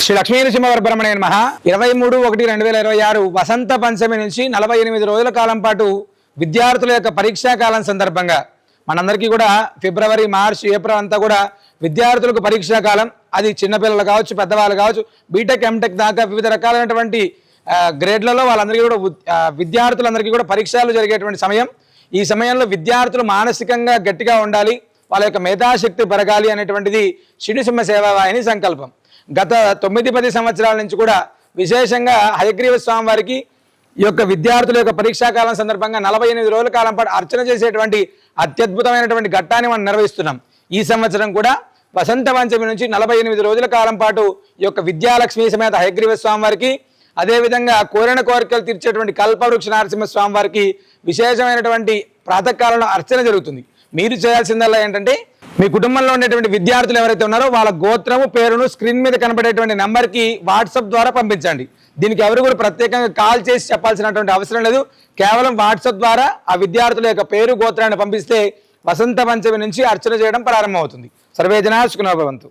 శ్రీ లక్ష్మీ నరసింహవర్బ్రహ్మణ్య నమః 23/1/2026 వసంత పంచమి నుంచి 48 రోజుల కాలం పాటు విద్యార్థుల యొక్క పరీక్షా కాలం సందర్భంగా మనందరికీ కూడా ఫిబ్రవరి, మార్చి, ఏప్రిల్ అంతా కూడా విద్యార్థులకు పరీక్షా కాలం. అది చిన్నపిల్లలు కావచ్చు, పెద్దవాళ్ళు కావచ్చు, బీటెక్, ఎంటెక్ దాకా వివిధ రకాలైనటువంటి గ్రేడ్లలో వాళ్ళందరికీ కూడా విద్యార్థులందరికీ కూడా పరీక్షలు జరిగేటువంటి సమయం. ఈ సమయంలో విద్యార్థులు మానసికంగా గట్టిగా ఉండాలి, వాళ్ళ యొక్క మేధాశక్తి పెరగాలి అనేటువంటిది శ్రీనృసింహ సేవావాహిని సంకల్పం. గత 9-10 సంవత్సరాల నుంచి కూడా విశేషంగా హయగ్రీవ స్వామి వారికి ఈ యొక్క విద్యార్థుల యొక్క పరీక్షాకాలం సందర్భంగా 48 రోజుల కాలం పాటు అర్చన చేసేటువంటి అత్యద్భుతమైనటువంటి ఘట్టాన్ని మనం నిర్వహిస్తున్నాం. ఈ సంవత్సరం కూడా వసంత పంచమి నుంచి 48 రోజుల కాలం పాటు ఈ యొక్క విద్యాలక్ష్మి సమేత హయగ్రీవ స్వామి వారికి, అదేవిధంగా కోరిన కోరికలు తీర్చేటువంటి కల్పవృక్ష నరసింహ స్వామి వారికి విశేషమైనటువంటి ప్రాతకాలంలో అర్చన జరుగుతుంది. మీరు చేయాల్సిందల్లా ఏంటంటే మీ కుటుంబంలో ఉండేటువంటి విద్యార్థులు ఎవరైతే ఉన్నారో వాళ్ళ గోత్రము, పేరును స్క్రీన్ మీద కనబడేటువంటి నెంబర్కి వాట్సాప్ ద్వారా పంపించండి. దీనికి ఎవరు కూడా ప్రత్యేకంగా కాల్ చేసి చెప్పాల్సినటువంటి అవసరం లేదు. కేవలం వాట్సాప్ ద్వారా ఆ విద్యార్థుల యొక్క పేరు, గోత్రాన్ని పంపిస్తే వసంత పంచమి నుంచి అర్చన చేయడం ప్రారంభమవుతుంది. సర్వే జనా సుఖినో భవంతు.